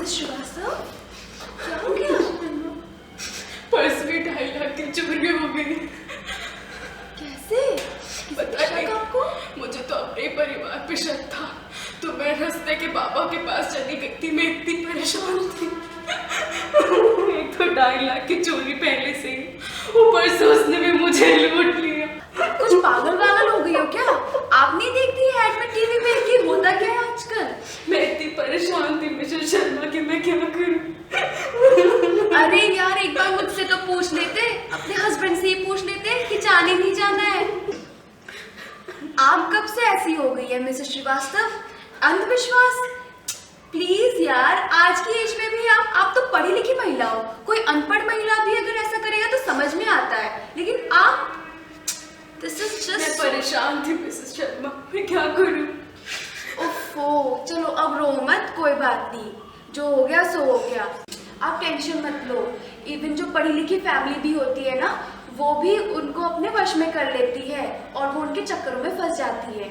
Mrs Srivastava, क्या हो गया? पर्स में 2.5 लाख की चोरी हो गई। कैसे? पता नहीं, आपको? मुझे तो अपने परिवार पे शक था, तो मैं रास्ते के बाबा के पास चली गई थी। मैं इतनी परेशान थी। एक तो 2.5 लाख की चोरी पहले से ही, ऊपर से उसने भी मुझे लूट लिया। कुछ पागल वागल हो गई हो क्या? आप नहीं देखती ऐड में टीवी पे कि होता क्या है आजकल? मैं इतनी परेशान थी मिसेस शर्मा कि मैं क्या करूं। अरे यार, एक बार मुझसे तो पूछ लेते, अपने हस्बैंड से ही पूछ लेते कि जाने नहीं जाना है। आप कब से ऐसी हो गई है मिसेस श्रीवास्तव? अंधविश्वास? प्लीज यार, आज की एज में भी आप तो पढ़ी लिखी महिला हो। कोई अनपढ़ महिला भी अगर ऐसा करेगा तो समझ में आता है, लेकिन आप दिस इज जस्ट। मैं परेशान थी मिसेस शर्मा, मैं क्या करूं। ओफो, चलो अब रो मत, कोई बात नहीं, जो हो गया सो हो गया। आप टेंशन मत लो। इवन जो पढ़ी लिखी फैमिली भी होती है ना, वो भी उनको अपने वश में कर लेती है और वो उनके चक्करों में फंस जाती है।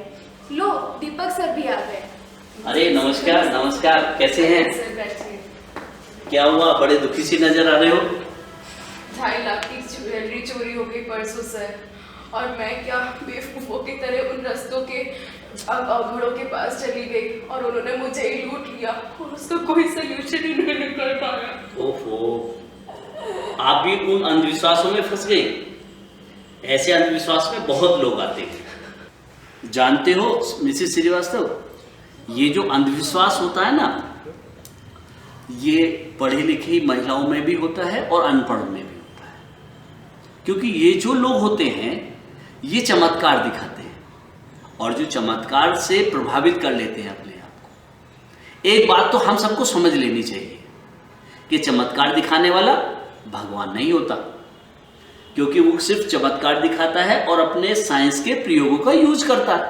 लो, दीपक सर भी आ गए। अरे नमस्कार नमस्कार, कैसे हैं? सर बैठिए। क्या हुआ, बड़े दुखी सी नजर आ रहे हो? 2.5 लाख की ज्वेलरी चोरी हो गई परसों सर, और मैं क्या बेवकूफों की तरह उन रस्तों के घड़ों के पास चली गई और उन्होंने मुझे ही लूट लिया और उसका कोई सलूशन ही नहीं निकल पाया। ओफो, आप भी उन अंधविश्वासों में फंस गए। ऐसे अंधविश्वास में बहुत लोग आते हैं। जानते हो मिसेस श्रीवास्तव, ये जो अंधविश्वास होता है ना, ये पढ़ी लिखी महिलाओं में भी होता है और अनपढ़ में भी होता है। क्योंकि ये जो लोग होते हैं, ये चमत्कार दिखाते हैं और जो चमत्कार से प्रभावित कर लेते हैं अपने आप को। एक बात तो हम सबको समझ लेनी चाहिए कि चमत्कार दिखाने वाला भगवान नहीं होता, क्योंकि वो सिर्फ चमत्कार दिखाता है और अपने साइंस के प्रयोगों का यूज करता है।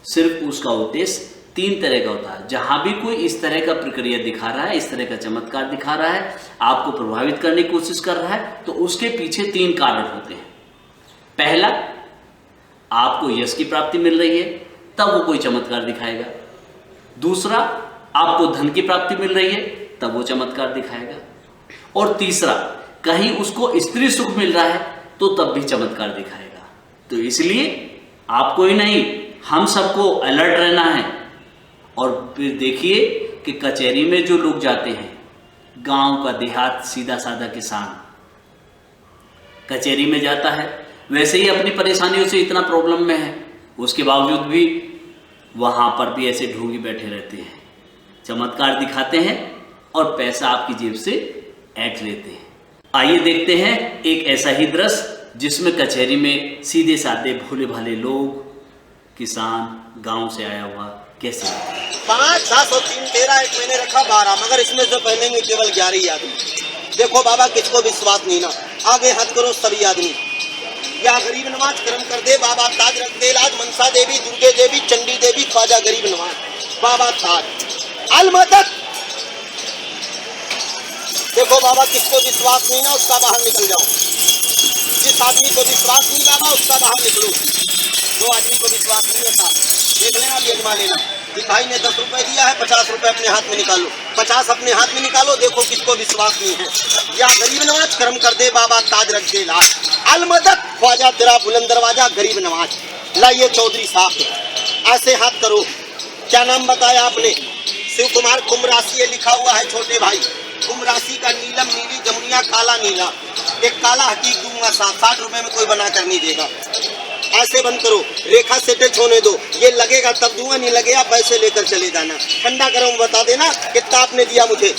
सिर्फ उसका उद्देश्य 3 तरह का होता है। जहां भी कोई इस तरह का प्रक्रिया दिखा रहा है, इस तरह का चमत्कार दिखा रहा है, आपको प्रभावित करने की कोशिश कर रहा है, तो उसके पीछे 3 कारण होते हैं। पहला, आपको यश की प्राप्ति मिल रही है, तब वो कोई चमत्कार दिखाएगा। दूसरा, आपको धन की प्राप्ति मिल रही है, तब वो चमत्कार दिखाएगा। और तीसरा, कहीं उसको स्त्री सुख मिल रहा है, तो तब भी चमत्कार दिखाएगा। तो इसलिए आपको ही नहीं, हम सबको अलर्ट रहना है। और फिर देखिए कि कचहरी में जो लोग जाते हैं, गांव का देहात सीधा साधा किसान कचहरी में जाता है, वैसे ही अपनी परेशानियों से इतना प्रॉब्लम में है, उसके बावजूद भी वहां पर भी ऐसे ढूंढी बैठे रहते हैं, चमत्कार दिखाते हैं और पैसा आपकी जेब से ऐंठ लेते हैं। आइए देखते हैं एक ऐसा ही दृश्य जिसमें कचहरी में सीधे साधे भोले भाले लोग, किसान, गांव से आया हुआ कैसे 5, 7 और 3, 13, एक मैंने रखा 12, मगर इसमें से पहले केवल 11 ही आदमी। देखो बाबा, किसको विश्वास नहीं ना, आगे हाथ करो सभी आदमी। या गरीब नवाज करम कर दे बाबा, ताज रख दे लाज, मनसा देवी, दुर्गे देवी, चंडी देवी, ख्वाजा गरीब नवाज, बाबा ताज अलमदद। देखो बाबा, किसको विश्वास नहीं ना, उसका बाहर निकल जाओ। जिस आदमी को विश्वास नहीं बाबा, उसका बाहर निकलो। 2 आदमी को विश्वास नहीं होता, देख लेना, यजमा लेना। भाई ने 10 रुपए दिया है, 50 रुपए अपने हाथ में निकालो, 50 अपने हाथ में निकालो। देखो किसको विश्वास नहीं है। या गरीब नवाज करम कर दे बाबा, ताज रख दे लाज, अलमदद, ख्वाजा तेरा बुलंद दरवाजा, गरीब नवाज। लाइए चौधरी साहब, ऐसे हाथ करो। क्या नाम बताया आपने? शिव कुमार, कुंभ राशि ये लिखा हुआ है छोटे भाई। कुंभ राशि का नीलम, नीली जमुनिया, काला नीला। एक काला हकीक दूंगा 60 रुपए में कोई बना कर नहीं देगा। ऐसे बंद करो, रेखा से टच होने दो, ये लगेगा तब दूंगा, नहीं लगेगा पैसे लेकर चले जाना। ठंडा गरम बता देना कितना आपने दिया मुझे।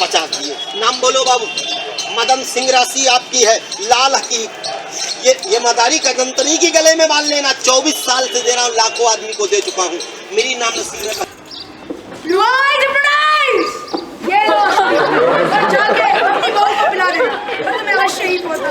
50 दिए। नाम बोलो बाबू। मदन सिंह राशि आपकी है, लाल हकीक। ये मदारी का गंतनी की गले में बांध लेना। 24 साल से दे रहा हूँ, लाखों आदमी को दे चुका हूँ। मेरी नाम नसीब है। जाके अपनी बहू को पिला देना, तो मैं आज शहीद होता।